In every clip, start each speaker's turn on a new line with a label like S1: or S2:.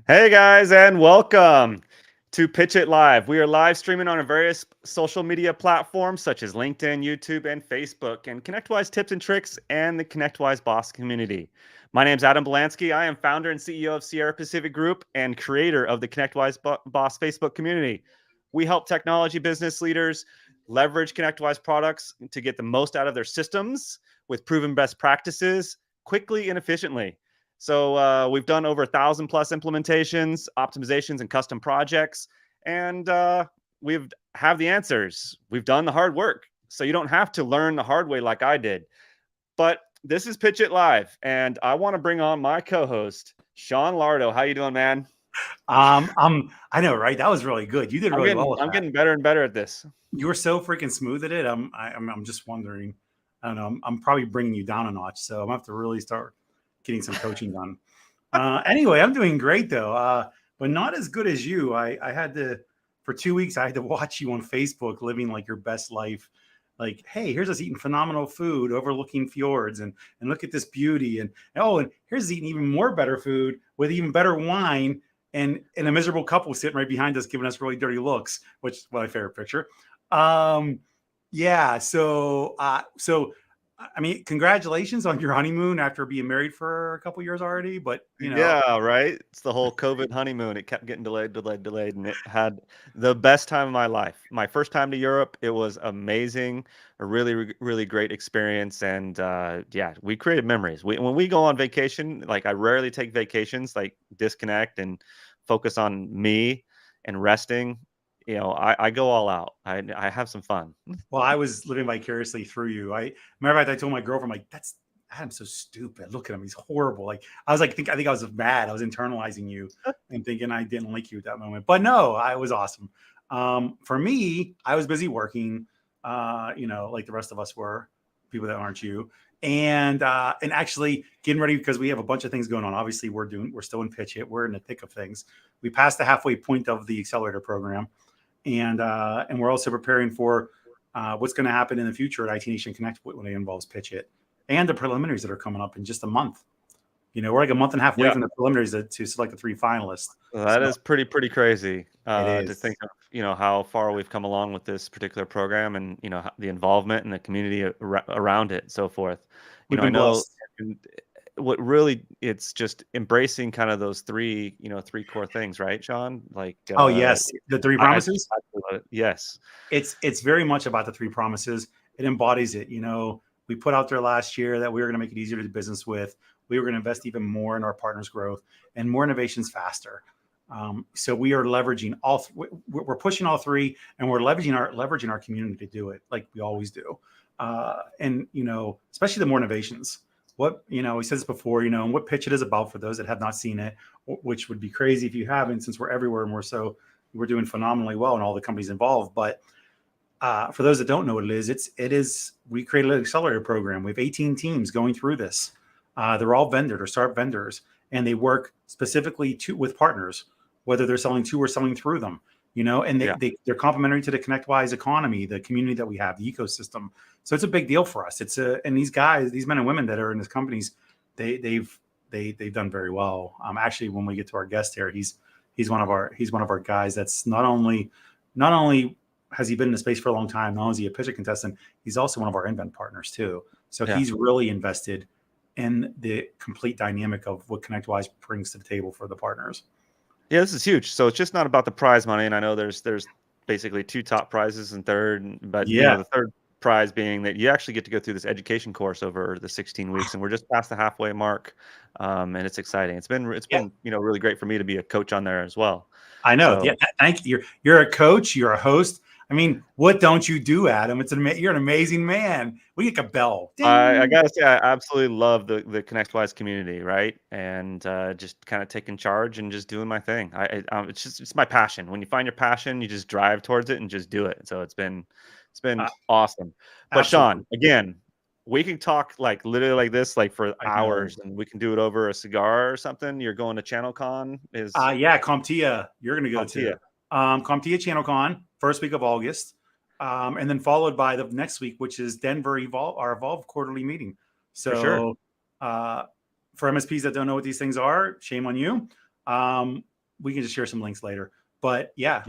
S1: Hey guys, and welcome to Pitch It Live. We are live streaming on various social media platforms such as LinkedIn, YouTube, and Facebook, and ConnectWise tips and tricks and the ConnectWise Boss community. My name is Adam Belansky. I am founder and CEO of Sierra Pacific Group and creator of the ConnectWise Boss Facebook community. We help technology business leaders leverage ConnectWise products to get the most out of their systems with proven best practices quickly and efficiently. So we've done over 1,000 plus implementations, optimizations, and custom projects, and we've have the answers. We've done the hard work, so you don't have to learn the hard way like I did. But this is Pitch It Live, and I want to bring on my co-host, Sean Lardo. How you doing, man?
S2: I know, right? That was really good. You did
S1: I'm
S2: really well
S1: getting
S2: with
S1: I'm
S2: that.
S1: getting better and better at this.
S2: You were so freaking smooth at it. I'm just wondering. I don't know. I'm probably bringing you down a notch, so I'm gonna have to really start getting some coaching done. Anyway, I'm doing great though, but not as good as you. I had to for 2 weeks. I had to watch you on Facebook living like your best life. Like, hey, here's us eating phenomenal food, overlooking fjords, and look at this beauty, and here's eating even more better food with even better wine, and a miserable couple sitting right behind us giving us really dirty looks, which is my favorite picture. Um, yeah. So I mean, congratulations on your honeymoon after being married for a couple years already. But
S1: Yeah, right. It's the whole COVID honeymoon. It kept getting delayed, and it had the best time of my life. My first time to Europe, it was amazing, a really great experience, and yeah, we created memories. When we go on vacation, like I rarely take vacations, like disconnect and focus on me and resting. I go all out. I have some fun.
S2: well, I was living vicariously through you. Matter of fact, I told my girlfriend, like, that's Adam's so stupid. Look at him; he's horrible. Like, I was like, I think I was mad. I was internalizing you and thinking I didn't like you at that moment. But no, I was awesome. For me, I was busy working. Like the rest of us were, people that aren't you, and actually getting ready because we have a bunch of things going on. Obviously, we're still in pitch it. We're in the thick of things. We passed the halfway point of the accelerator program, and we're also preparing for what's going to happen in the future at IT Nation Connect when it involves Pitch It and the preliminaries that are coming up in just a month. We're like a month and a half away
S1: Yeah.
S2: from the preliminaries to select the three finalists.
S1: Well,
S2: So
S1: that is pretty crazy
S2: it
S1: to
S2: is.
S1: think of, how far we've come along with this particular program and, the involvement and the community around it, and so forth.
S2: We've
S1: I
S2: been
S1: know
S2: blessed.
S1: and what really it's just embracing kind of those three core things, right, Sean? Like,
S2: Oh yes, the three
S1: I
S2: promises.
S1: yes.
S2: It's very much about the three promises. It embodies it. We put out there last year that we were going to make it easier to do business with. We were going to invest even more in our partners' growth and more innovations faster. So we are leveraging all. We're pushing all three, and we're leveraging our community to do it, like we always do. And especially the more innovations. What we said this before. And what Pitch It is about for those that have not seen it, which would be crazy if you haven't, since we're everywhere and we're doing phenomenally well in all the companies involved. But for those that don't know what it is we created an accelerator program. We have 18 teams going through this. They're all vendors or startup vendors, and they work specifically with partners, whether they're selling to or selling through them. And
S1: Yeah.
S2: they're complementary to the ConnectWise economy, the community that we have, the ecosystem. So it's a big deal for us. And these guys, these men and women that are in these companies, they've done very well. Actually, when we get to our guest here, he's one of our guys that's not only has he been in the space for a long time, not only is he a pitcher contestant, he's also one of our invent partners too. So
S1: Yeah.
S2: he's really invested in the complete dynamic of what ConnectWise brings to the table for the partners.
S1: Yeah, this is huge. So it's just not about the prize money, and I know there's basically two top prizes and third, but
S2: Yeah.
S1: the third prize being that you actually get to go through this education course over the 16 weeks, and we're just past the halfway mark, and it's exciting. It's been
S2: Yeah.
S1: really great for me to be a coach on there as well.
S2: I know.
S1: So
S2: Yeah. Thank you. You're a coach. You're a host. I mean, what don't you do, Adam? You're an amazing man. We get a bell.
S1: I
S2: Ding.
S1: gotta say I absolutely love the ConnectWise community, right? And just kind of taking charge and just doing my thing. It's my passion. When you find your passion, you just drive towards it and just do it. So it's been
S2: Uh,
S1: awesome. But
S2: Absolutely.
S1: Sean, again, we can talk like literally like this, like for
S2: I know.
S1: hours, and we can do it over a cigar or something. You're going to ChannelCon is
S2: Yeah, CompTIA, you're going to go to
S1: CompTIA.
S2: CompTIA ChannelCon, first week of August, and then followed by the next week, which is Denver Evolve, our Evolve quarterly meeting.
S1: For sure.
S2: So, for MSPs that don't know what these things are, shame on you. we can just share some links later. But yeah,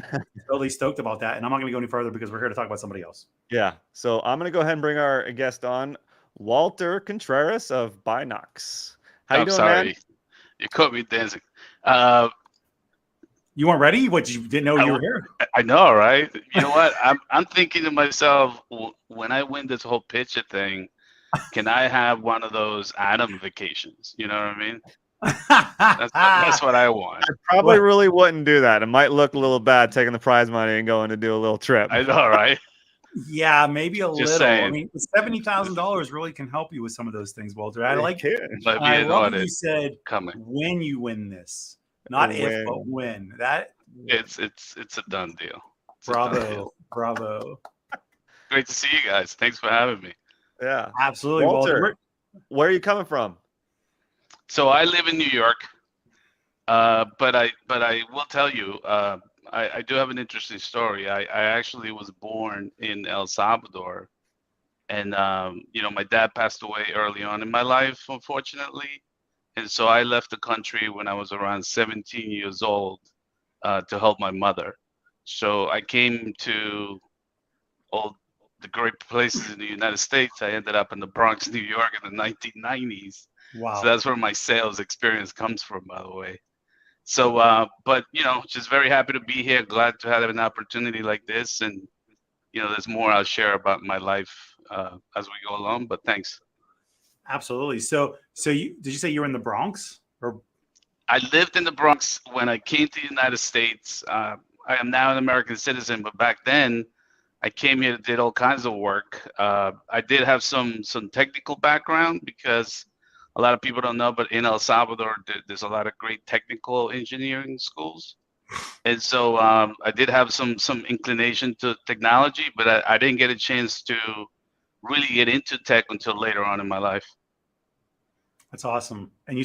S2: totally stoked about that. And I'm not going to go any further because we're here to talk about somebody else.
S1: Yeah. So I'm going to go ahead and bring our guest on, Walter Contreras of Binox. How you
S3: I'm
S1: doing,
S3: sorry.
S1: man?
S3: You caught me dancing.
S2: You weren't ready? What, you didn't know you were here?
S3: I know, right? You know what? I'm thinking to myself, when I win this whole PitchIT thing, can I have one of those Adam vacations? You know what I mean? That's what I want.
S1: I probably really wouldn't do that. It might look a little bad taking the prize money and going to do a little trip.
S3: I know, right?
S2: Yeah, maybe a
S3: Just
S2: little.
S3: saying.
S2: I mean, $70,000 really can help you with some of those things, Walter. I like.
S3: Might be
S2: I
S3: an
S2: love that
S3: audit
S2: you said
S3: coming.
S2: when you win this, not
S1: When.
S2: if, but when. That.
S3: It's a done deal. It's a done
S2: Bravo,
S3: deal.
S2: bravo.
S3: Great to see you guys. Thanks for having me.
S1: Yeah.
S2: Absolutely,
S1: Walter, where are you coming from?
S3: So I live in New York, but I will tell you, I do have an interesting story. I actually was born in El Salvador, and my dad passed away early on in my life, unfortunately, and so I left the country when I was around 17 years old to help my mother. So I came to all the great places in the United States. I ended up in the Bronx, New York, in the 1990s.
S2: Wow.
S3: So that's where my sales experience comes from, by the way. So, but just very happy to be here. Glad to have an opportunity like this, and there's more I'll share about my life as we go along. But thanks.
S2: Absolutely. So did you say you were in the Bronx? Or
S3: I lived in the Bronx when I came to the United States. I am now an American citizen, but back then I came here, did all kinds of work. I did have some technical background because a lot of people don't know, but in El Salvador, there's a lot of great technical engineering schools. And so I did have some inclination to technology, but I didn't get a chance to really get into tech until later on in my life.
S2: That's awesome. And you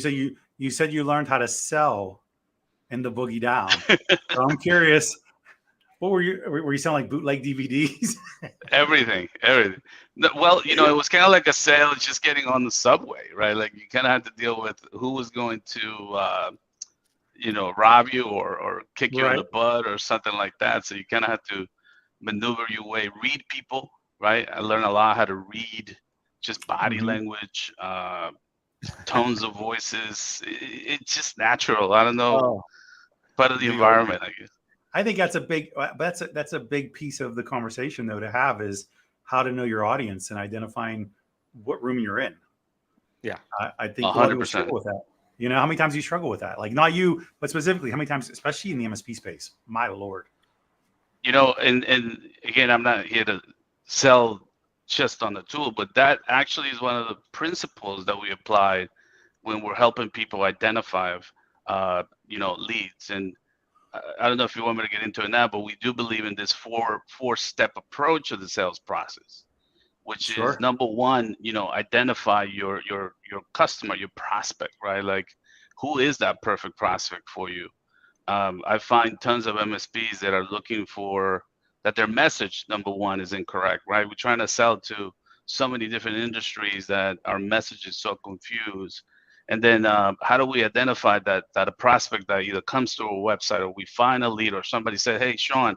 S2: said you learned how to sell in the Boogie Down. So I'm curious, what were you selling, like bootleg DVDs?
S3: Everything. Well, it was kind of like a sale, just getting on the subway, right? Like you kind of had to deal with who was going to, rob you or kick you in the butt or something like that. So you kind of had to maneuver your way, read people, right? I learned a lot how to read just body language, tones of voices. It's just natural. I don't know, part of the environment, I guess.
S2: I think that's a big piece of the conversation, though, to have, is how to know your audience and identifying what room you're in.
S1: Yeah,
S2: I think
S3: 100%
S2: struggle with that. How many times do you struggle with that? Like, not you, but specifically, how many times, especially in the MSP space? My Lord.
S3: And again, I'm not here to sell just on the tool, but that actually is one of the principles that we apply when we're helping people identify, leads. And I don't know if you want me to get into it now, but we do believe in this four-step approach of the sales process, which is number one, identify your customer, your prospect, right? Like, who is that perfect prospect for you? I find tons of MSPs that are looking for that their message, number one, is incorrect, right? We're trying to sell to so many different industries that our message is so confused. And then how do we identify that a prospect that either comes to our website or we find a lead or somebody said, hey, Sean,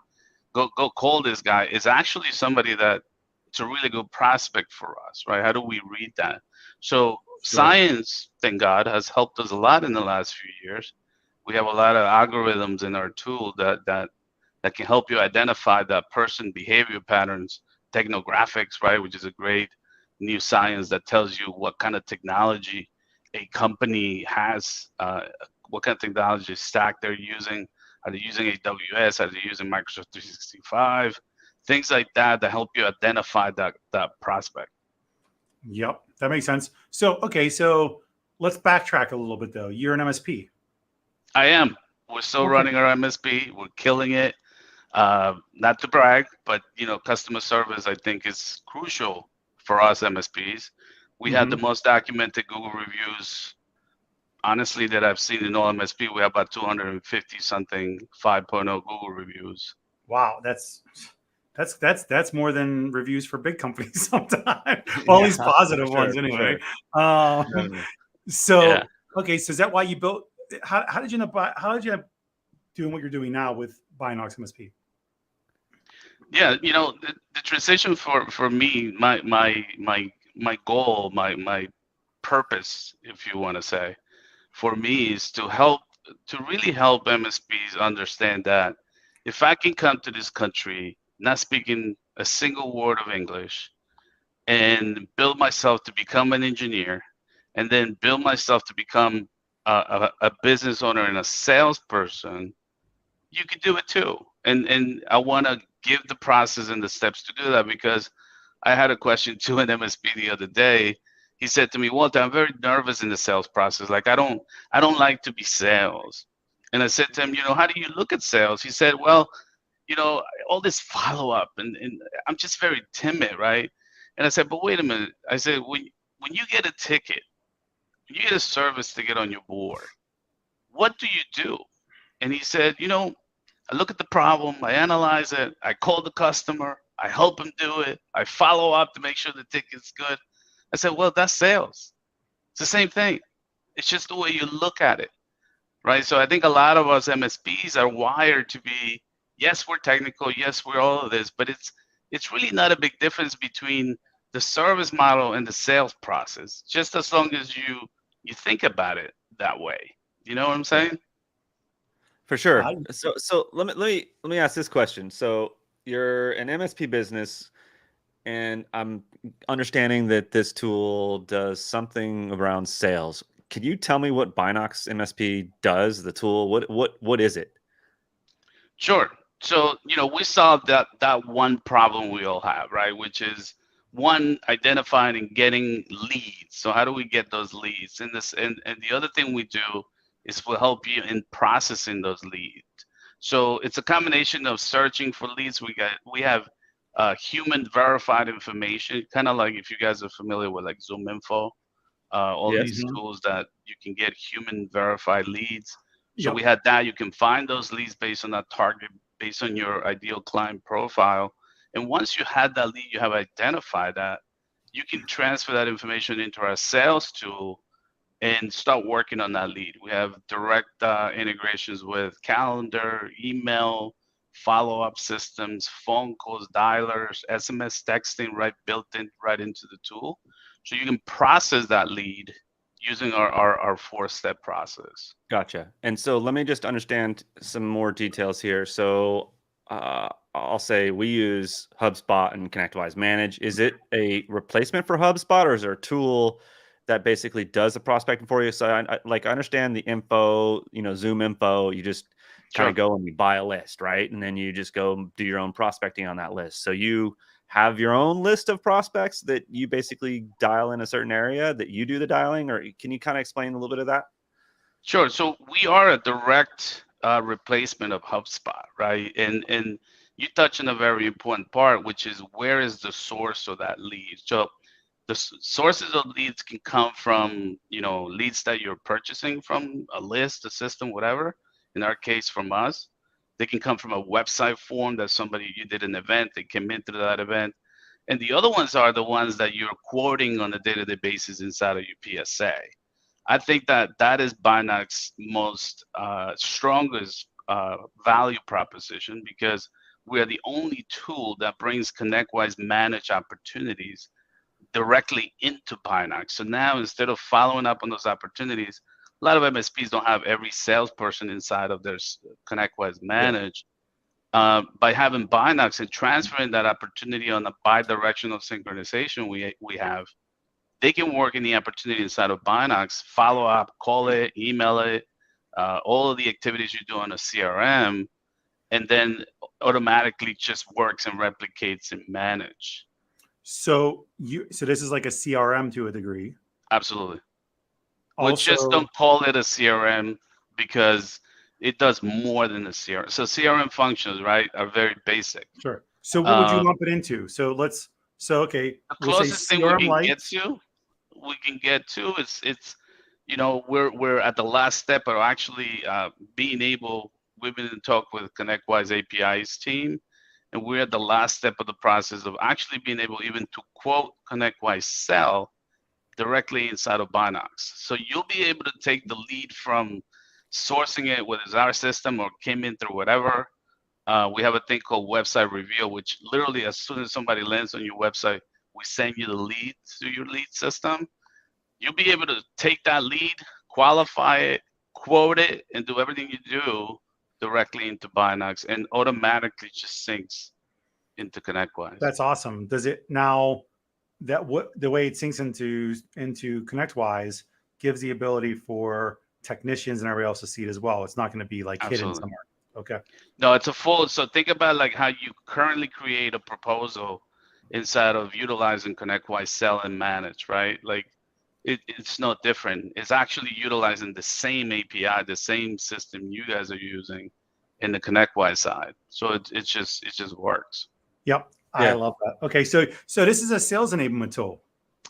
S3: go call this guy, is actually somebody that it's a really good prospect for us, right? How do we read that? So science, thank God, has helped us a lot in the last few years. We have a lot of algorithms in our tool that can help you identify that person behavior patterns, technographics, right? Which is a great new science that tells you what kind of technology a company has, what kind of technology stack they're using. Are they using AWS? Are they using Microsoft 365? Things like that help you identify that prospect.
S2: Yep, that makes sense. So let's backtrack a little bit, though. You're an MSP.
S3: I am. We're still running our MSP. We're killing it. Not to brag, but customer service, I think, is crucial for us MSPs. We had the most documented Google reviews, honestly, that I've seen in all MSP. We have about 250 something 5.0 Google reviews.
S2: Wow, that's more than reviews for big companies sometimes. Well, at least positive ones anyway.
S3: Sure.
S2: So is that why you built? How did you doing what you're doing now with Binox MSP?
S3: Yeah, the transition for me, my goal, my purpose, if you want to say, for me is to really help MSPs understand that if I can come to this country not speaking a single word of English and build myself to become an engineer, and then build myself to become a business owner and a salesperson, you could do it too. And I want to give the process and the steps to do that, because I had a question to an MSP the other day. He said to me, Walter, I'm very nervous in the sales process. Like I don't like to be sales. And I said to him, how do you look at sales? He said, well, all this follow up and I'm just very timid, right? And I said, but wait a minute. I said, when you get a ticket, when you get a service ticket on your board, what do you do? And he said, I look at the problem, I analyze it, I call the customer, I help him do it, I follow up to make sure the ticket's good. I said, well, that's sales. It's the same thing. It's just the way you look at it, right? So I think a lot of us MSPs are wired to be, yes, we're technical, yes, we're all of this, but it's really not a big difference between the service model and the sales process, just as long as you think about it that way. You know what I'm saying?
S1: For sure. So let me ask this question. So you're an MSP business, and I'm understanding that this tool does something around sales. Can you tell me what Binox MSP does? The tool, what is it?
S3: Sure. So we solved that one problem we all have, right? Which is one, identifying and getting leads. So how do we get those leads? And the other thing we do is we'll help you in processing those leads. So it's a combination of searching for leads. We have human verified information, kind of like if you guys are familiar with like Zoom Info, all
S1: Yes.
S3: these tools that you can get human verified leads. So
S2: Yep.
S3: we had that. You can find those leads based on that target, based on your ideal client profile. And once you had that lead, you have identified that, you can transfer that information into our sales tool and start working on that lead. We have direct integrations with calendar, email, follow-up systems, phone calls, dialers, SMS texting, built in right into the tool. So you can process that lead using our 4-step process.
S1: Gotcha. And so let me just understand some more details here. So I'll say we use HubSpot and ConnectWise Manage. Is it a replacement for HubSpot, or is there a tool that basically does the prospecting for you? So I understand the info, Zoom Info, you just kind of go and you buy a list, right? And then you just go do your own prospecting on that list. So you have your own list of prospects that you basically dial in a certain area that you do the dialing, or can you kind of explain a little bit of that?
S3: Sure. So we are a direct replacement of HubSpot, right? And you touch on a very important part, which is where is the source of that lead? So the sources of leads can come from, leads that you're purchasing from a list, a system, whatever. In our case, from us. They can come from a website form that you did an event, they came into that event. And the other ones are the ones that you're quoting on a day-to-day basis inside of your PSA. I think that is Binox's most strongest value proposition, because we are the only tool that brings ConnectWise managed opportunities directly into Binox. So now, instead of following up on those opportunities, a lot of MSPs don't have every salesperson inside of their ConnectWise managed. By having Binox and transferring that opportunity on the bi-directional synchronization we have, they can work in the opportunity inside of Binox, follow up, call it, email it, all of the activities you do on a CRM, and then automatically just works and replicates and manage.
S2: So this is like a CRM to a degree.
S3: Absolutely.
S2: Also,
S3: We just don't call it a CRM because it does more than a CRM. So CRM functions, right, are very basic.
S2: Sure. So what would you lump it into? Okay.
S3: The closest thing we can get to it's we're at the last step of actually being able. We've been in talk with ConnectWise APIs team, and we're at the last step of the process of actually being able even to quote ConnectWise sell directly inside of Binox. So you'll be able to take the lead from sourcing it, whether it's our system or came in through whatever. We have a thing called website reveal, which literally as soon as somebody lands on your website, we send you the lead to your lead system. You'll be able to take that lead, qualify it, quote it, and do everything you do directly into Binox, and automatically just syncs into ConnectWise.
S2: That's awesome. Does it now that the way it syncs into ConnectWise gives the ability for technicians and everybody else to see it as well? It's not going to be like hidden somewhere. Okay.
S3: No, it's a full. So think about like how you currently create a proposal inside of utilizing ConnectWise Sell and Manage, right? Like it's no different. It's actually utilizing the same API, the same system you guys are using in the ConnectWise side. So it just works.
S2: Yep. Yeah. I love that. Okay. So this is a sales enablement tool.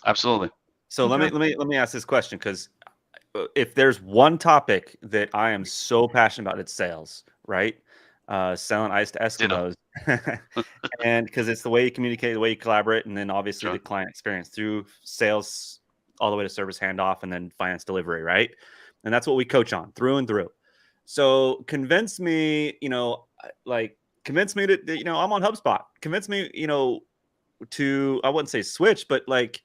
S3: Absolutely.
S1: So let me ask this question, because if there's one topic that I am so passionate about, it's sales, right? Selling ice to Eskimos. And because it's the way you communicate, the way you collaborate, and then obviously the client experience through sales all the way to service handoff and then finance delivery, right? And that's what we coach on through and through. So convince me, convince me that, I'm on HubSpot. Convince me, to, I wouldn't say switch, but like,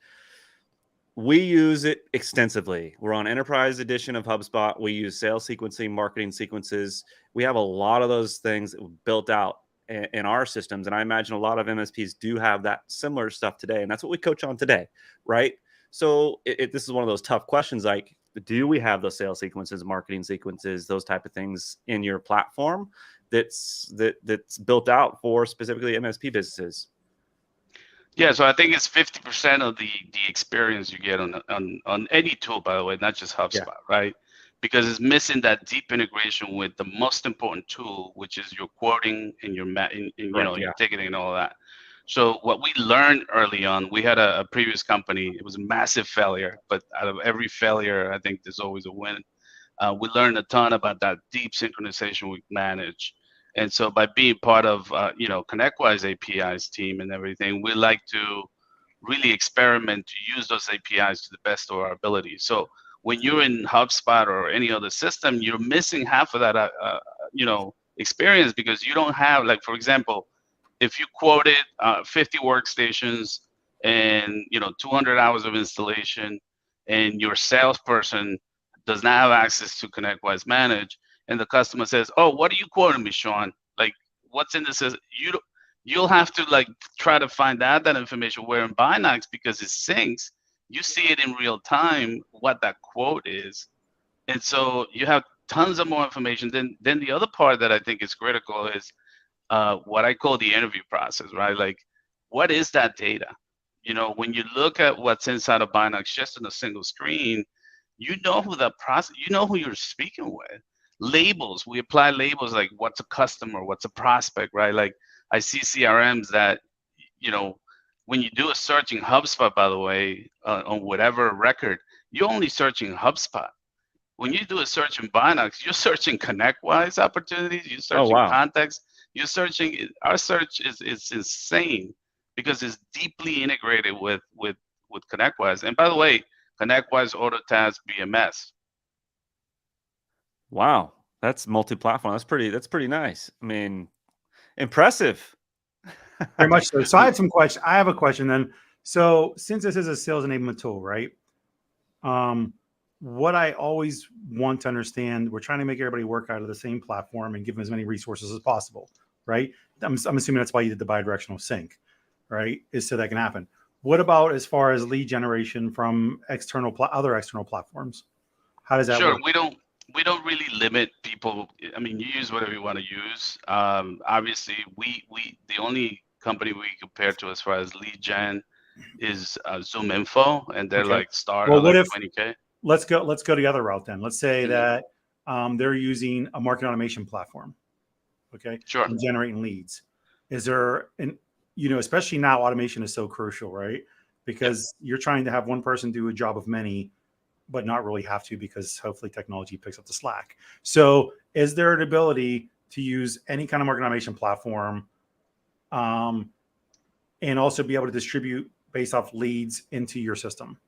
S1: we use it extensively. We're on enterprise edition of HubSpot. We use sales sequencing, marketing sequences. We have a lot of those things built out in our systems. And I imagine a lot of MSPs do have that similar stuff today. And that's what we coach on today, right? So this is one of those tough questions. Like, do we have those sales sequences, marketing sequences, those type of things in your platform that's built out for specifically MSP businesses?
S3: Yeah, so I think it's 50% of the experience you get on any tool, by the way, not just HubSpot, right? Because it's missing that deep integration with the most important tool, which is your quoting and your your ticketing and all of that. So what we learned early on, we had a previous company. It was a massive failure, but out of every failure, I think there's always a win. We learned a ton about that deep synchronization we manage. And so by being part of, ConnectWise APIs team and everything, we like to really experiment to use those APIs to the best of our ability. So when you're in HubSpot or any other system, you're missing half of that, experience, because you don't have, like, for example, if you quoted 50 workstations and 200 hours of installation, and your salesperson does not have access to ConnectWise Manage, and the customer says, "Oh, what are you quoting me, Sean? Like, what's in this?" You'll have to like try to find out that information. Where in Binox, because it syncs, you see it in real time what that quote is, and so you have tons of more information. Then the other part that I think is critical is what I call the interview process, right? Like, what is that data? When you look at what's inside of Binox just on a single screen, you know who that process, who you're speaking with. Labels, we apply labels like what's a customer, what's a prospect, right? Like I see CRMs that, when you do a search in HubSpot, by the way, on whatever record, you're only searching HubSpot. When you do a search in Binox, you're searching ConnectWise opportunities, you're searching context, you're searching, our search is insane because it's deeply integrated with ConnectWise. And by the way, ConnectWise AutoTask BMS.
S1: Wow, that's multi-platform. That's pretty nice. I mean, impressive.
S2: Very much so. So I have some questions. I have a question then. So since this is a sales enablement tool, right? What I always want to understand, we're trying to make everybody work out of the same platform and give them as many resources as possible, right? I'm assuming that's why you did the bidirectional sync, right? Is so that can happen. What about as far as lead generation from other external platforms? How does that work?
S3: We don't really limit people. I mean, you use whatever you want to use. Obviously, the only company we compare to as far as lead gen is Zoom Info, and they're like started at like 20K.
S2: Let's go the other route then. Let's say that they're using a marketing automation platform, okay?
S3: Sure.
S2: And generating leads. Is there especially now, automation is so crucial, right? Because you're trying to have one person do a job of many, but not really have to, because hopefully technology picks up the slack. So is there an ability to use any kind of marketing automation platform and also be able to distribute based off leads into your system?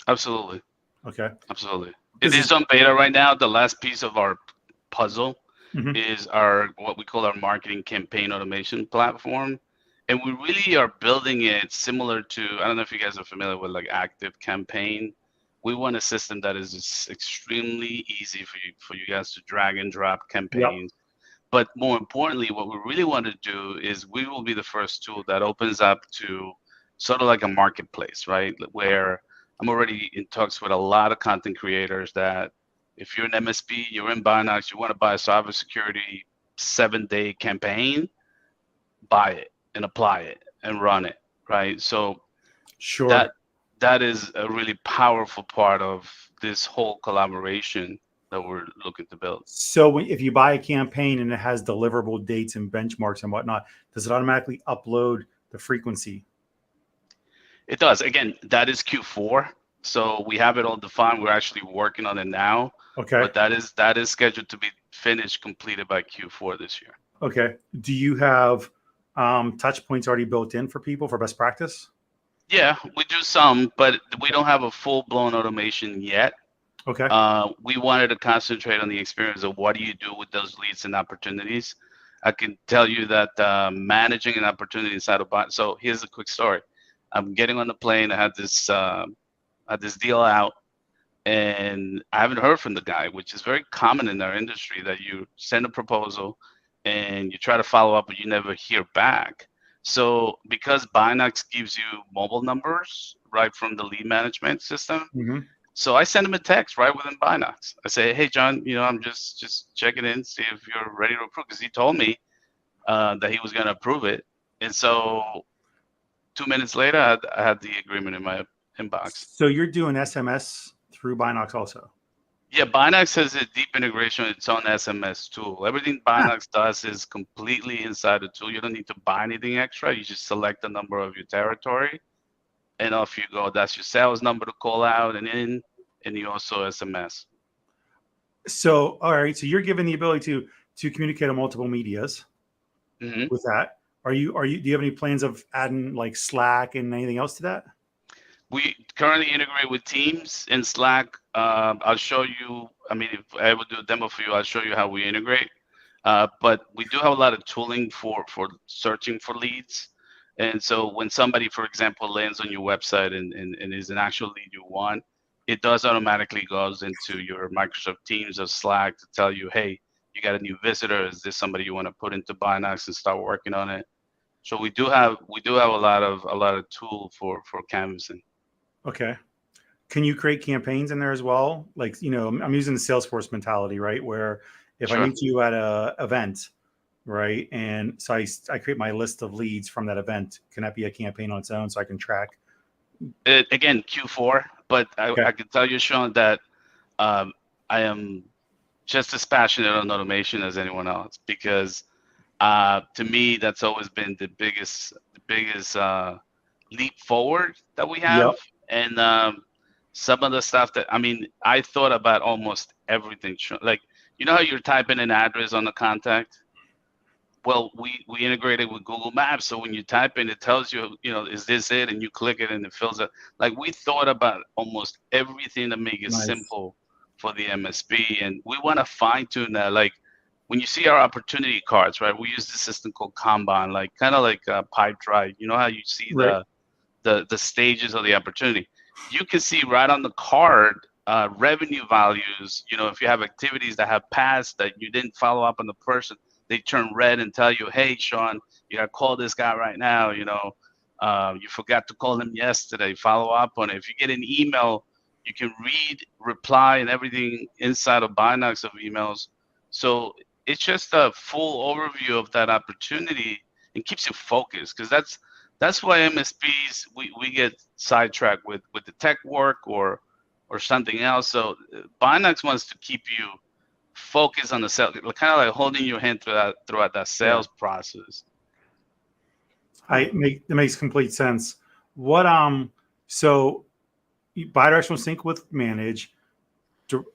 S3: Absolutely.
S2: Okay.
S3: Absolutely. It is on beta right now. The last piece of our puzzle
S2: Mhm.
S3: is our what we call our marketing campaign automation platform. And we really are building it similar to, I don't know if you guys are familiar with like Active Campaign. We want a system that is just extremely easy for you guys to drag and drop campaigns. But more importantly, what we really want to do is we will be the first tool that opens up to sort of like a marketplace, right? Where I'm already in talks with a lot of content creators that if you're an MSP, you're in Binox, you want to buy a cybersecurity 7-day campaign, buy it and apply it and run it, right? So
S2: Sure.
S3: that is a really powerful part of this whole collaboration that we're looking to build.
S2: So if you buy a campaign and it has deliverable dates and benchmarks and whatnot, does it automatically upload the frequency?
S3: It does. Again, that is Q4. So we have it all defined. We're actually working on it now.
S2: Okay.
S3: But that is scheduled to be finished, completed by Q4 this year.
S2: Okay. Do you have touch points already built in for people for best practice?
S3: Yeah, we do some, but we don't have a full-blown automation yet.
S2: Okay.
S3: We wanted to concentrate on the experience of what do you do with those leads and opportunities. I can tell you that managing an opportunity inside of Binox. So here's a quick story. I'm getting on the plane. I had this deal out, and I haven't heard from the guy, which is very common in our industry, that you send a proposal and you try to follow up, but you never hear back. So because Binox gives you mobile numbers right from the lead management system,
S2: Mm-hmm.
S3: so I send him a text right within Binox. I say, hey, John, I'm just checking in, see if you're ready to approve, because he told me that he was going to approve it. And so 2 minutes later, I had the agreement in my inbox.
S2: So you're doing SMS through Binox also?
S3: Yeah, Binox has a deep integration with its own SMS tool. Everything Binox does is completely inside the tool. You don't need to buy anything extra. You just select the number of your territory, and off you go. That's your sales number to call out and you also SMS.
S2: So, all right. So you're given the ability to communicate on multiple medias with that. Do you have any plans of adding like Slack and anything else to that?
S3: We currently integrate with Teams and Slack. I'll show you. I mean, if I ever do a demo for you, I'll show you how we integrate. But we do have a lot of tooling for searching for leads. And so when somebody, for example, lands on your website and is an actual lead you want, it does automatically goes into your Microsoft Teams or Slack to tell you, hey, you got a new visitor. Is this somebody you want to put into Binox and start working on it? So we do have a lot of tool for canvassing.
S2: Okay. Can you create campaigns in there as well? Like, I'm using the Salesforce mentality, right? Where if I meet you at a event, right? And so I create my list of leads from that event. Can that be a campaign on its own so I can track?
S3: Again, Q4, but I can tell you, Sean, that I am just as passionate on automation as anyone else, because to me, that's always been the biggest leap forward that we have.
S2: Yep.
S3: And some of the stuff that, I thought about almost everything. Like, how you're typing an address on the contact? Well, we integrated with Google Maps. So when you type in, it tells you, is this it? And you click it and it fills it. Like, we thought about almost everything to make it simple for the MSP. And we want to fine tune that. Like, when you see our opportunity cards, right? We use this system called Kanban, like kind of like a pipe drive. You know how you see the stages of the opportunity. You can see right on the card revenue values. If you have activities that have passed that you didn't follow up on the person, they turn red and tell you, hey, Sean, you got to call this guy right now. You forgot to call him yesterday. Follow up on it. If you get an email, you can read, reply, and everything inside of Binox of emails. So it's just a full overview of that opportunity and keeps you focused, because that's why MSPs, we get sidetracked with the tech work or something else. So Binox wants to keep you focused on the sales, kind of like holding your hand throughout that sales process.
S2: That makes complete sense. So bidirectional sync with manage.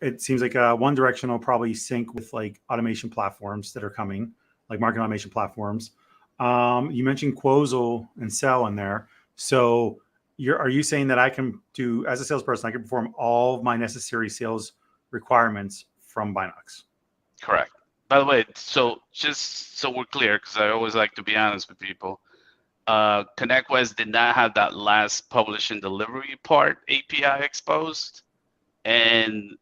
S2: It seems like one directional probably sync with like automation platforms that are coming, like marketing automation platforms. You mentioned Quozal and Sell in there. So are you saying that I can do, as a salesperson, I can perform all of my necessary sales requirements from Binox.
S3: Correct. By the way, so just so we're clear, because I always like to be honest with people, ConnectWise did not have that last publish and delivery part API exposed, and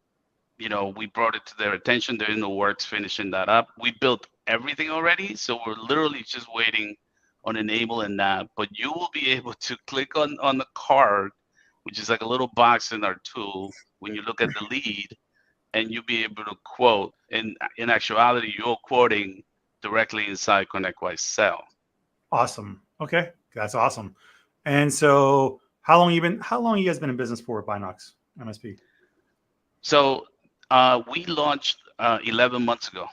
S3: we brought it to their attention. They're in the works finishing that up. We built everything already, so we're literally just waiting on enabling that. But you will be able to click on the card, which is like a little box in our tool when you look at the lead, and you'll be able to quote. In actuality, you're quoting directly inside ConnectWise cell.
S2: Awesome. Okay, that's awesome. And so, how long you guys been in business for, Binox MSP?
S3: So we launched 11 months ago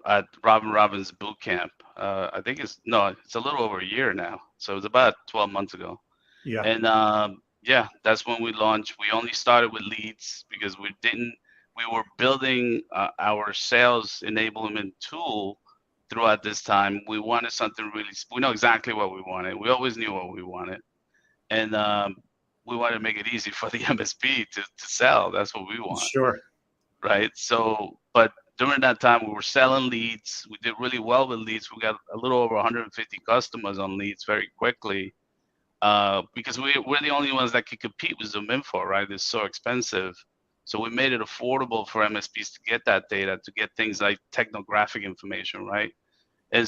S3: at Robin Robbins boot camp. I think it's a little over a year now. So it was about 12 months ago.
S2: Yeah.
S3: And yeah, that's when we launched. We only started with leads because we were building our sales enablement tool throughout this time. We wanted something we know exactly what we wanted. We always knew what we wanted. And we wanted to make it easy for the MSP to sell. That's what we want.
S2: Sure.
S3: Right. So, but during that time, we were selling leads. We did really well with leads. We got a little over 150 customers on leads very quickly because we're the only ones that can compete with ZoomInfo, right? It's so expensive. So we made it affordable for MSPs to get that data, to get things like technographic information, right? And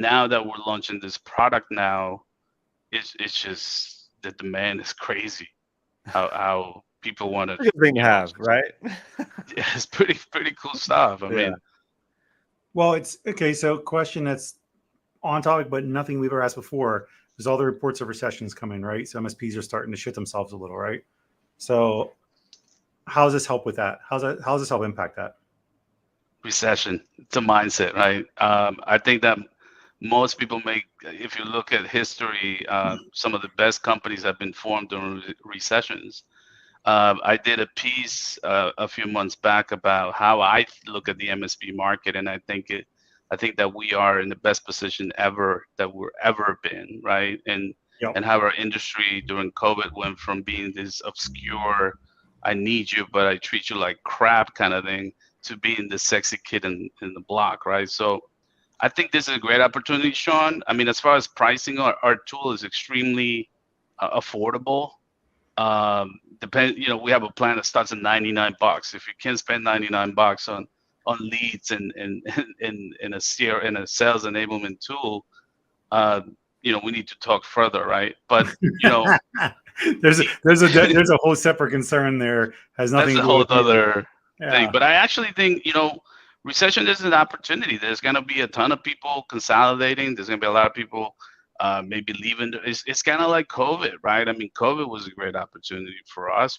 S3: now that we're launching this product now, it's just the demand is crazy. How people want to.
S1: Good thing to have, right?
S3: Yeah, it's pretty cool stuff. I mean,
S2: well, it's okay. So, question that's on topic, but nothing we've ever asked before. There's all the reports of recessions coming, right? So MSPs are starting to shit themselves a little, right? So, how does this help with that? How does this help impact that?
S3: Recession. It's a mindset, right? I think that most people if you look at history, some of the best companies have been formed during recessions. I did a piece a few months back about how I look at the MSP market, and I think that we are in the best position ever that we're ever been, right? And how our industry during COVID went from being this obscure, I need you, but I treat you like crap kind of thing, to being the sexy kid in the block, right? So I think this is a great opportunity, Sean. I mean, as far as pricing, our tool is extremely affordable. We have a plan that starts at $99. If you can't spend $99 on leads and in a sales enablement tool, we need to talk further, right? But
S2: there's a whole separate concern there. Has nothing.
S3: That's a whole other thing. But I actually think recession is an opportunity. There's going to be a ton of people consolidating. There's going to be a lot of people maybe leaving. It's kind of like COVID, right? I mean, COVID was a great opportunity for us.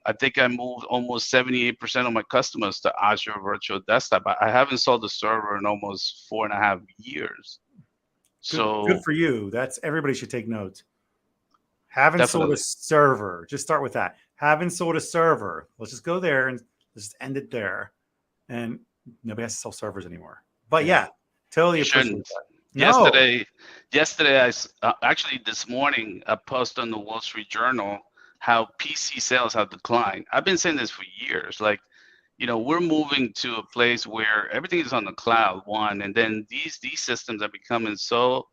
S3: I think I moved almost 78% of my customers to Azure Virtual Desktop. I haven't sold a server in almost 4.5 years. So
S2: good for you. Everybody should take notes. Haven't sold a server. Just start with that. Haven't sold a server. Let's just go there and let's just end it there. And nobody has to sell servers anymore. But yeah, totally appreciate that.
S3: Yesterday, actually this morning, I posted on the Wall Street Journal how PC sales have declined. I've been saying this for years. Like, we're moving to a place where everything is on the cloud, one, and then these systems are becoming so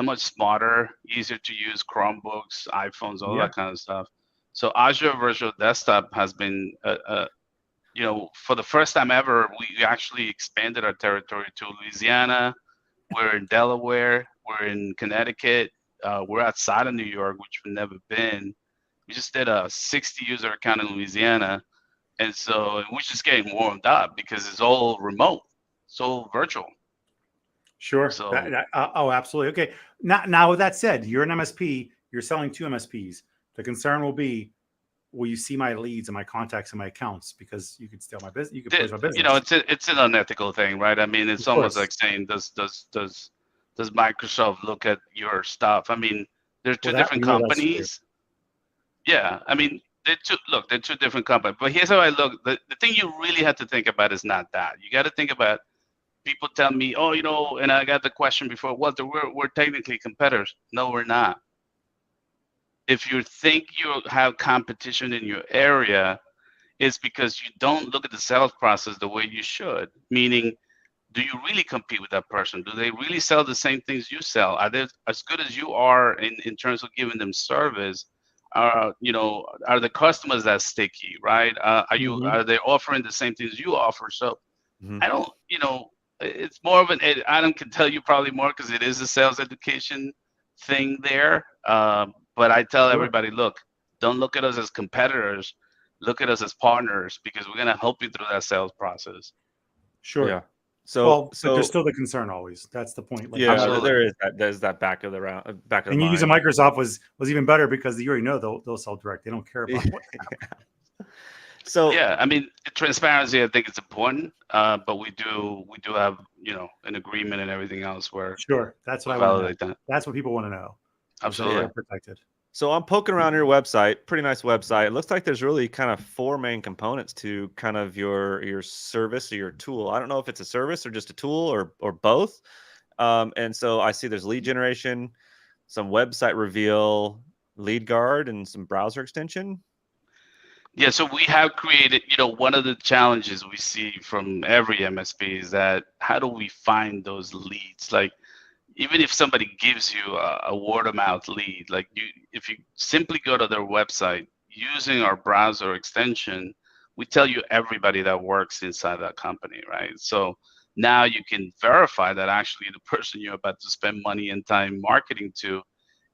S3: much smarter, easier to use, Chromebooks, iPhones, all that kind of stuff. So Azure Virtual Desktop has been for the first time ever, we actually expanded our territory to Louisiana. We're in Delaware. We're in Connecticut. We're outside of New York, which we've never been. We just did a 60-user account in Louisiana. And so we're just getting warmed up because it's all remote. It's all virtual.
S2: Sure. So, absolutely. Okay. Now, with that said, you're an MSP. You're selling to MSPs. The concern will be, will you see my leads and my contacts and my accounts, because you could steal my business? You could close my business.
S3: It's an unethical thing, right? I mean, it's almost like saying, does Microsoft look at your stuff? I mean, there's two different companies. Yeah, I mean, they're two different companies. But here's how I look. The thing you really have to think about is not that. You got to think about, people tell me, and I got the question before, Walter, we're technically competitors. No, we're not. If you think you have competition in your area, is because you don't look at the sales process the way you should. Meaning, do you really compete with that person? Do they really sell the same things you sell? Are they as good as you are in terms of giving them service? You know, are the customers that sticky, right? Are they offering the same things you offer? So
S1: Mhm.
S3: I don't, you know, it's more of Adam can tell you probably more because it is a sales education thing there. But I tell everybody, look, don't look at us as competitors. Look at us as partners because we're going to help you through that sales process.
S2: Sure.
S1: Yeah. So,
S2: Well, but there's still the concern always. That's the point. Like,
S1: yeah,
S3: Absolutely.
S1: there's that back of the round, back of
S2: and
S1: the
S2: you using
S1: mind.
S2: Microsoft was even better because you already know they'll sell direct. They don't care about what.
S1: So
S3: Yeah, I mean, transparency, I think it's important, but we do have, you know, an agreement and everything else where
S2: Sure, that's what
S3: we
S2: I want to know.
S3: validate that.
S2: That's what people want to know. Is that
S3: Absolutely.
S2: they're protected.
S1: So I'm poking around your website, pretty nice website. It looks like there's really kind of four main components to kind of your service or your tool. I don't know if it's a service or just a tool or both. And so I see there's lead generation, some website reveal, lead guard, and some browser extension.
S3: Yeah, so we have created, you know, one of the challenges we see from every MSP is that how do we find those leads? Like, even if somebody gives you a word of mouth lead, like if you simply go to their website using our browser extension, we tell you everybody that works inside that company, right? So now you can verify that actually the person you're about to spend money and time marketing to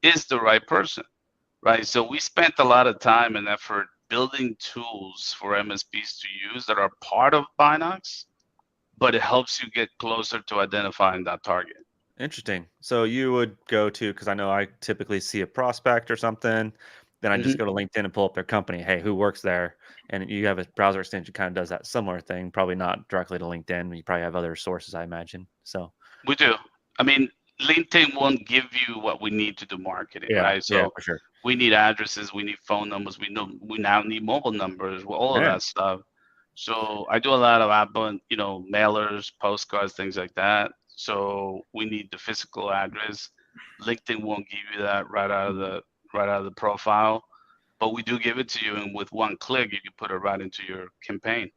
S3: is the right person, right? So we spent a lot of time and effort building tools for MSPs to use that are part of Binox, but it helps you get closer to identifying that target.
S1: Interesting. So you would go to, because I know I typically see a prospect or something, then I just go to LinkedIn and pull up their company. Hey, who works there? And you have a browser extension kind of does that similar thing. Probably not directly to LinkedIn. You probably have other sources, I imagine. So
S3: We do. I mean, LinkedIn won't give you what we need to do marketing, right?
S1: yeah,
S3: So
S1: for sure.
S3: we need addresses, we need phone numbers, we now need mobile numbers, all of
S1: Yeah.
S3: that stuff. So I do a lot of outbound, you know, mailers, postcards, things like that. So we need the physical address. LinkedIn won't give you that right out of the profile, but we do give it to you, and with one click, you can put it right into your campaign.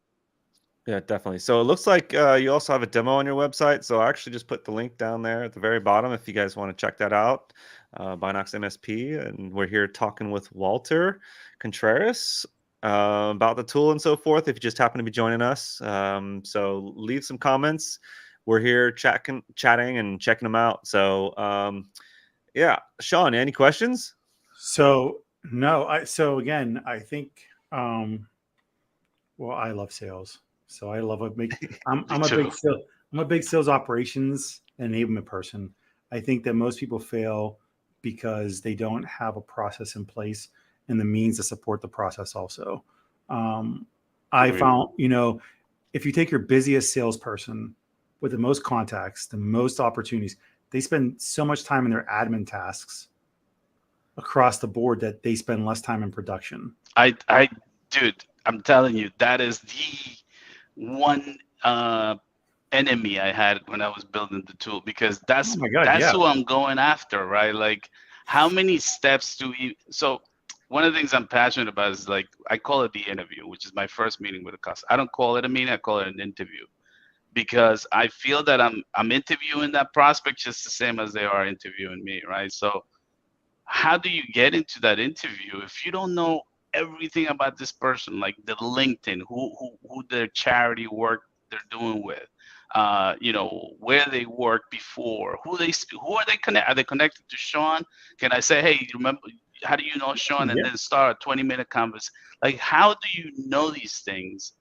S1: Yeah, definitely. So it looks like you also have a demo on your website. So I actually just put the link down there at the very bottom if you guys want to check that out. Binox MSP. And we're here talking with Walter Contreras about the tool and so forth if you just happen to be joining us. So leave some comments. We're here chatting and checking them out. So yeah, Sean, any questions?
S2: So no, so again, I think well, I love sales. So I love I'm a big sales operations enablement person. I think that most people fail because they don't have a process in place and the means to support the process also. I found, you know, if you take your busiest salesperson with the most contacts, the most opportunities, they spend so much time in their admin tasks across the board that they spend less time in production.
S3: Dude, I'm telling you, that is the one enemy I had when I was building the tool, because that's who I'm going after, right? Like, how many steps do we? So one of the things I'm passionate about is, like, I call it the interview, which is my first meeting with a customer. I don't call it a meeting, I call it an interview, because I feel that I'm interviewing that prospect just the same as they are interviewing me, right? So how do you get into that interview if you don't know everything about this person, like the LinkedIn, who their charity work they're doing with, you know, where they worked before, who are they connected? Are they connected to Sean? Can I say, hey, remember, how do you know Sean? And then start a 20-minute conversation. Like, how do you know these things?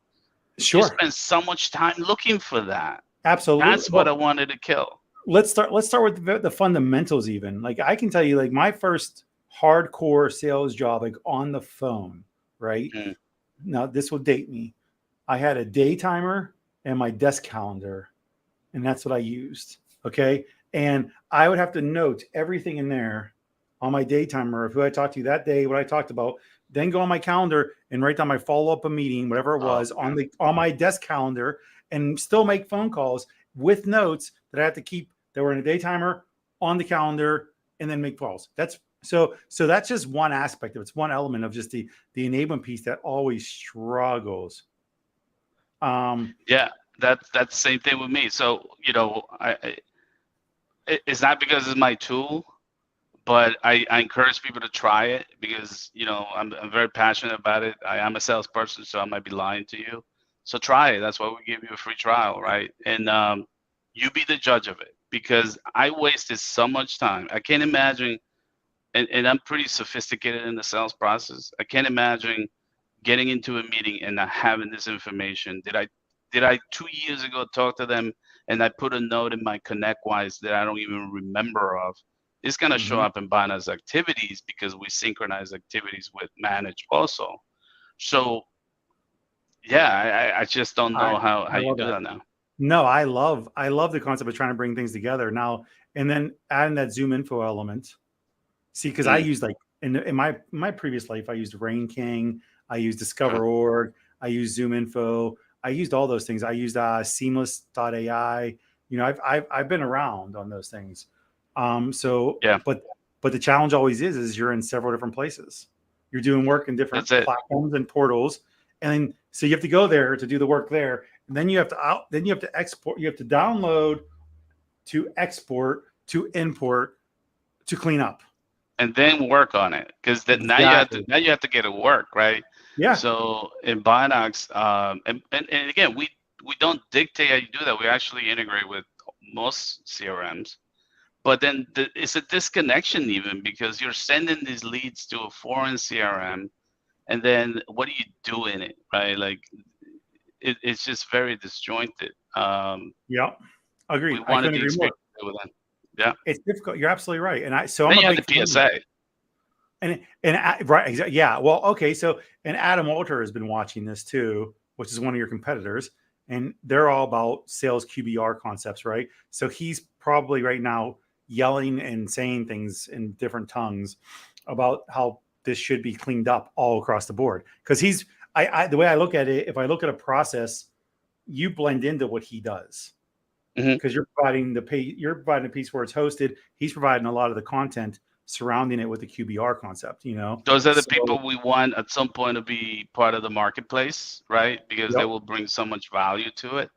S2: Sure.
S3: You spend so much time looking for that.
S2: Absolutely.
S3: That's what I wanted to kill.
S2: Let's start with the fundamentals. Even, like, I can tell you, like, my first hardcore sales job, like on the phone, right? Now this will date me. I had a day timer and my desk calendar, and that's what I used. Okay. And I would have to note everything in there on my day timer of who I talked to that day, what I talked about, then go on my calendar and write down my follow-up a meeting, whatever it was, on my desk calendar, and still make phone calls with notes that I have to keep that were in a day timer on the calendar, and then make calls. That's So that's just one aspect of it. It's one element of just the enablement piece that always struggles.
S3: Yeah, that's the same thing with me. So, you know, it's not because it's my tool, but I encourage people to try it because, you know, I'm very passionate about it. I am a salesperson, so I might be lying to you. So try it. That's why we give you a free trial, right? And you be the judge of it, because I wasted so much time. I can't imagine, and I'm pretty sophisticated in the sales process. I can't imagine getting into a meeting and not having this information. Did I 2 years ago talk to them and I put a note in my ConnectWise that I don't even remember of? It's gonna show up in Binox activities because we synchronize activities with Manage also. So yeah, I just don't know how you do that now.
S2: No, I love the concept of trying to bring things together now, and then adding that Zoom info element. See, because I used, like, in my previous life, I used Rain King, I used Discover.org, I used Zoom info, I used all those things. I used Seamless.ai. You know, I've been around on those things. So
S3: yeah,
S2: but the challenge always is you're in several different places. You're doing work in different platforms and portals, and then so you have to go there to do the work there, and then you have to export, you have to download, to export, to import, to clean up,
S3: and then work on it, because now you have to get it work, right?
S2: Yeah.
S3: So in Binox, and again, we don't dictate how you do that. We actually integrate with most CRMs, but then it's a disconnection even, because you're sending these leads to a foreign CRM, and then what do you do in it, right? Like it's just very disjointed.
S2: Yeah, agreed.
S3: We wanted the experience with them. Yeah,
S2: it's difficult. You're absolutely right. And I'm
S3: a
S2: big
S3: the PSA.
S2: And right, exactly. Yeah. Well, okay. So, and Adam Walter has been watching this too, which is one of your competitors, and they're all about sales QBR concepts, right? So he's probably right now yelling and saying things in different tongues about how this should be cleaned up all across the board. Because the way I look at it, if I look at a process, you blend into what he does, because you're providing the piece where it's hosted. He's providing a lot of the content surrounding it with the QBR concept. You know,
S3: those are the people we want at some point to be part of the marketplace, right? Because they will bring so much value to it.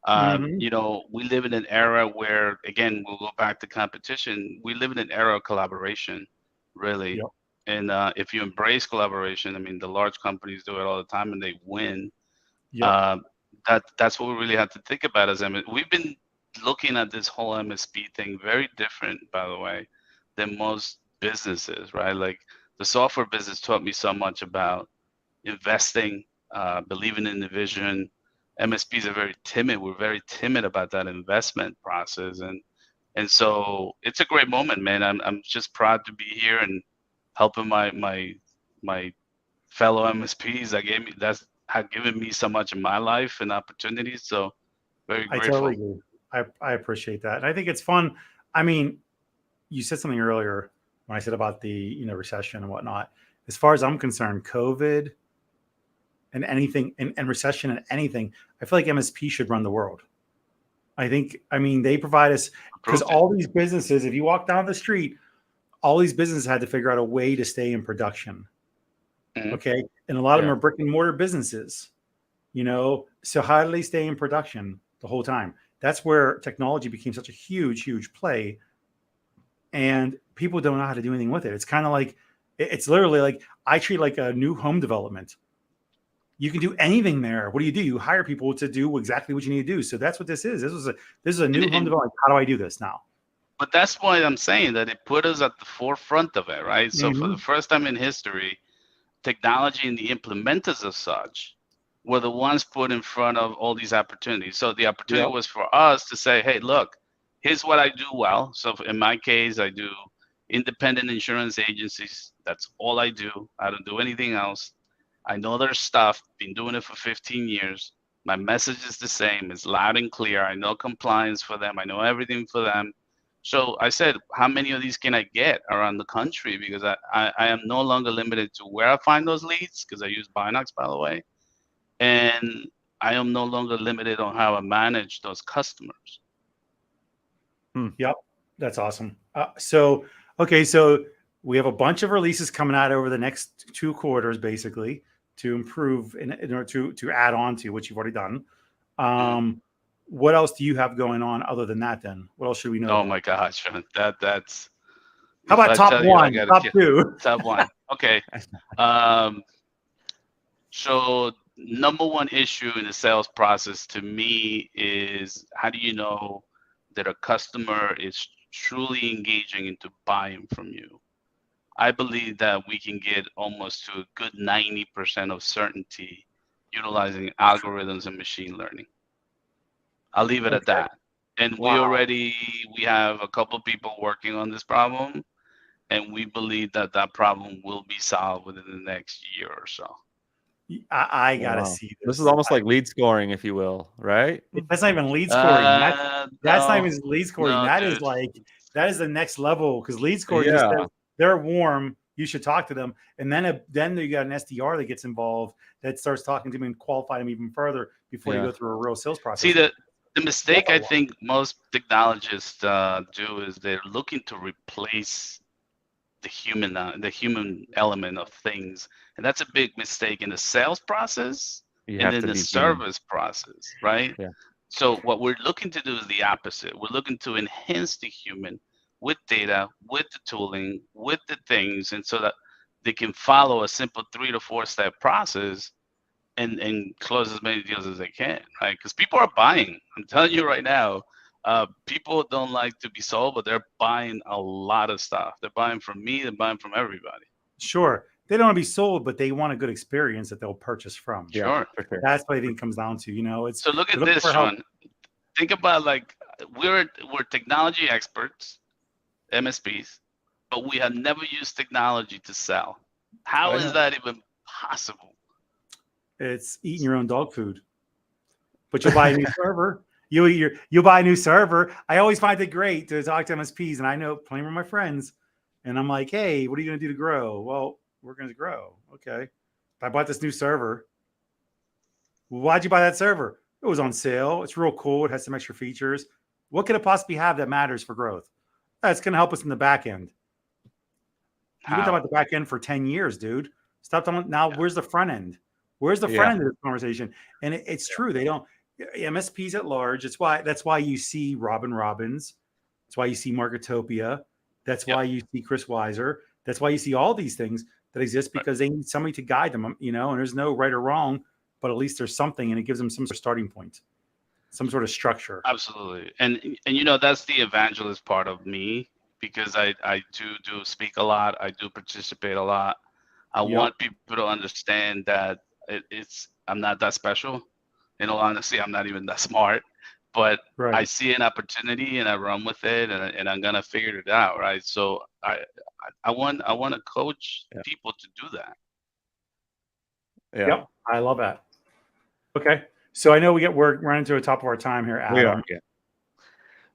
S3: You know, we live in an era where, again, we'll go back to competition. We live in an era of collaboration, really. And if you embrace collaboration, I mean, the large companies do it all the time and they win. That's what we really have to think about as MSP. We've been looking at this whole MSP thing very different, by the way, than most businesses, right? Like the software business taught me so much about investing, believing in the vision. MSPs are very timid. We're very timid about that investment process, and so it's a great moment, man. I'm just proud to be here and helping my fellow MSPs. That's have given me so much in my life and opportunities. So very grateful.
S2: I totally agree. I appreciate that, and I think it's fun. I mean, you said something earlier when I said about the recession and whatnot. As far as I'm concerned, COVID and anything and recession and anything, I feel like MSP should run the world. I mean, they provide us, because all these businesses, if you walk down the street, all these businesses had to figure out a way to stay in production. Okay. And a lot of them are brick and mortar businesses, so how do they stay in production the whole time? That's where technology became such a huge play, and people don't know how to do anything with it. It's kind of like, it's literally like, I treat like a new home development. You can do anything there. What do? You hire people to do exactly what you need to do. So that's what this is. This is a new home development. How do I do this now?
S3: But that's why I'm saying that it put us at the forefront of it, right? So for the first time in history, technology and the implementers of such were the ones put in front of all these opportunities. So the opportunity was for us to say, hey, look, here's what I do well. So in my case, I do independent insurance agencies. That's all I do. I don't do anything else. I know their stuff, been doing it for 15 years. My message is the same. It's loud and clear. I know compliance for them. I know everything for them. So I said, how many of these can I get around the country? Because I am no longer limited to where I find those leads, because I use Binox, by the way. And I am no longer limited on how I manage those customers.
S2: Yep. That's awesome. So We have a bunch of releases coming out over the next 2 quarters, basically, to improve in order to add on to what you've already done. What else do you have going on other than that? Then what else should we know?
S3: Oh
S2: about?
S3: my gosh, that's.
S2: How about top one, top 2?
S3: Top 1. Okay. So number one issue in the sales process to me is, how do you know that a customer is truly engaging into buying from you? I believe that we can get almost to a good 90% of certainty utilizing algorithms and machine learning. I'll leave it at that. And we have a couple of people working on this problem, and we believe that that problem will be solved within the next year or so.
S2: I gotta see this.
S1: This is almost like lead scoring, if you will, right?
S2: That's not even lead scoring. That's not even lead scoring. That is the next level, because lead scoring just says they're warm, you should talk to them, and then you got an SDR that gets involved that starts talking to them and qualify them even further before you go through a real sales process.
S3: See, the mistake I think most technologists do is they're looking to replace the human element of things, and that's a big mistake in the sales process and in the service process, right? So what we're looking to do is the opposite. We're looking to enhance the human with data, with the tooling, with the things, and so that they can follow a simple 3 to 4 step process and close as many deals as they can, right? Because people are buying. I'm telling you right now, people don't like to be sold, but they're buying a lot of stuff. They're buying from me, they're buying from everybody.
S2: Sure. They don't want to be sold, but they want a good experience that they'll purchase from.
S3: Sure.
S2: That's what I think it comes down to.
S3: So look at this, Sean. Think about, like, we're technology experts, MSPs, but we have never used technology to sell. How is that even possible?
S2: It's eating your own dog food. But you'll buy a new server. You'll buy a new server. I always find it great to talk to MSPs, and I know plenty of my friends, and I'm like, hey, what are you going to do to grow? Well, we're going to grow. Okay. I bought this new server. Well, why'd you buy that server? It was on sale. It's real cool. It has some extra features. What could it possibly have that matters for growth? That's going to help us in the back end. You've been talking about the back end for 10 years, dude. Stop talking. Now, where's the front end? Where's the front end of this conversation? And it's true. They don't. MSPs at large. That's why you see Robin Robbins. That's why you see Marketopia. That's why you see Chris Weiser. That's why you see all these things that exist, because they need somebody to guide them, and there's no right or wrong, but at least there's something, and it gives them some sort of starting point, some sort of structure.
S3: Absolutely. And that's the evangelist part of me, because I do speak a lot. I do participate a lot. I want people to understand that I'm not that special. In all honesty, I'm not even that smart, but I see an opportunity and I run with it, and I'm gonna figure it out, right? So I want to coach people to do that.
S2: Yep, I love that. Okay, so I know we're running to the top of our time here, Adam.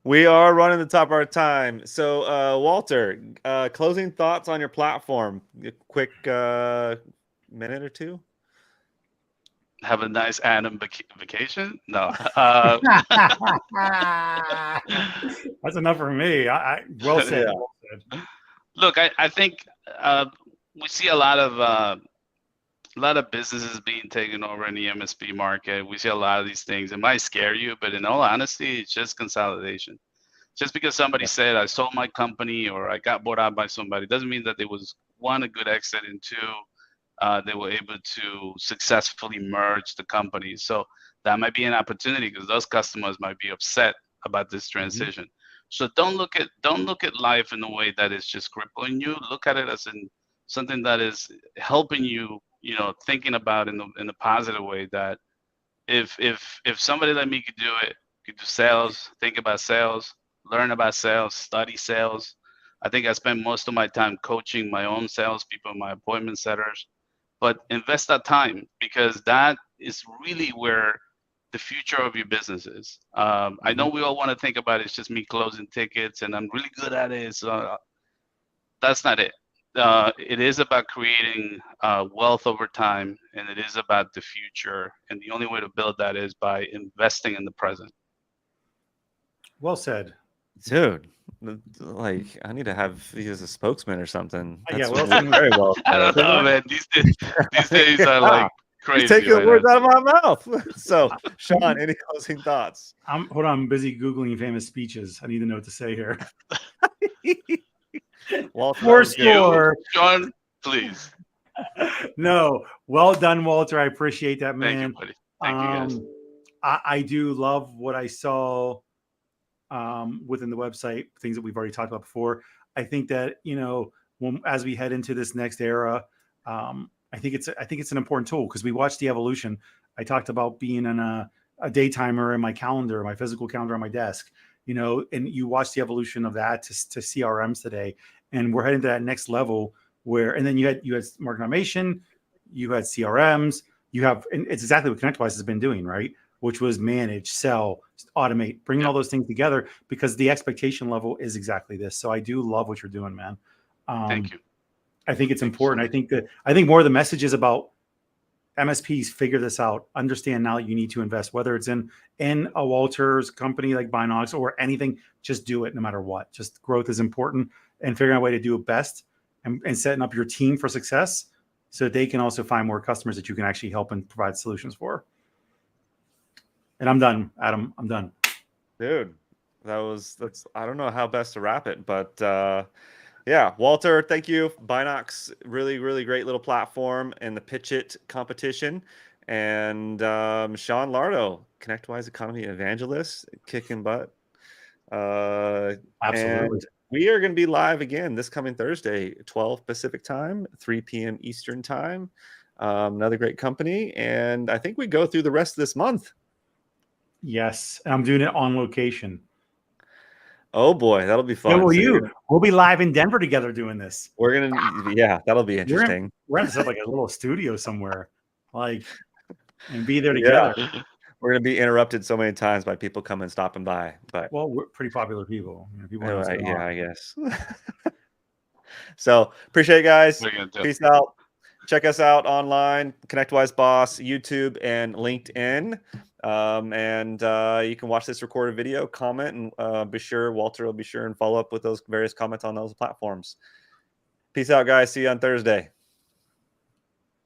S1: We are running the top of our time. So Walter, closing thoughts on your platform. A quick minute or two.
S3: Have a nice Adam vacation? No.
S2: That's enough for me. Well said.
S3: Yeah. Well said. Look, I think we see a lot of businesses being taken over in the MSP market. We see a lot of these things. It might scare you, but in all honesty, it's just consolidation. Just because somebody said I sold my company or I got bought out by somebody doesn't mean that there was, one, a good exit, and two, they were able to successfully merge the companies. So that might be an opportunity, because those customers might be upset about this transition. So don't look at life in a way that is just crippling you. Look at it as in something that is helping you, thinking about in a positive way, that if somebody like me could do it, could do sales, think about sales, learn about sales, study sales. I think I spend most of my time coaching my own salespeople, my appointment setters. But invest that time, because that is really where the future of your business is. I know we all want to think about it's just me closing tickets and I'm really good at it. So that's not it. It is about creating wealth over time, and it is about the future. And the only way to build that is by investing in the present.
S2: Well said.
S1: Dude, Like, I need to have you as a spokesman or something.
S2: Yeah,
S1: That's
S2: what else can we-
S1: very well
S3: I don't
S1: said.
S3: know, man. These days are like
S1: He's
S3: crazy
S1: taking the
S3: right
S1: words
S3: now.
S1: out of my mouth. So, Sean, any closing thoughts?
S2: Hold on, I'm busy Googling famous speeches. I need to know what to say here.
S1: Walter, that
S2: Four
S1: was good.
S2: score.
S3: Sean, please.
S2: No, well done, Walter. I appreciate that,
S3: Thank
S2: man.
S3: you, buddy. Thank you, guys.
S2: I do love what I saw within the website, things that we've already talked about before. I think that, as we head into this next era, I think it's an important tool because we watched the evolution. I talked about being in a daytimer in my calendar, my physical calendar on my desk, and you watch the evolution of that to CRMs today. And we're heading to that next level and then you had marketing automation, you had CRMs, and it's exactly what ConnectWise has been doing, right? Which was manage, sell, automate, bringing all those things together because the expectation level is exactly this. So I do love what you're doing, man.
S3: Thank you.
S2: I think it's
S3: Thank you
S2: important.
S3: so
S2: I think more of the message is about MSPs figure this out, understand now you need to invest, whether it's in a Walter's company like Binox or anything, just do it no matter what. Just growth is important and figuring out a way to do it best and setting up your team for success so that they can also find more customers that you can actually help and provide solutions for. And I'm done, Adam. I'm done.
S1: Dude, that's I don't know how best to wrap it, but yeah, Walter, thank you. Binox, really, really great little platform in the PitchIT competition. And Sean Lardo, ConnectWise Economy Evangelist, kicking butt.
S2: Absolutely.
S1: And we are going to be live again this coming Thursday, 12 Pacific time, 3 p.m. Eastern time. Another great company. And I think we go through the rest of this month.
S2: Yes. And I'm doing it on location.
S1: Oh boy, that'll be fun.
S2: So will you. We'll be live in Denver together doing this.
S1: We're gonna, yeah, that'll be interesting.
S2: We're gonna set up like a little studio somewhere, and be there together.
S1: Yeah. We're gonna be interrupted so many times by people coming and stopping by. But
S2: well, we're pretty popular people. People know what's going
S1: yeah,
S2: on.
S1: I guess. So appreciate it, guys. Peace out. Check us out online, ConnectWise Boss, YouTube, and LinkedIn. And you can watch this recorded video, comment, and Walter will be sure and follow up with those various comments on those platforms. Peace out, guys. See you on Thursday.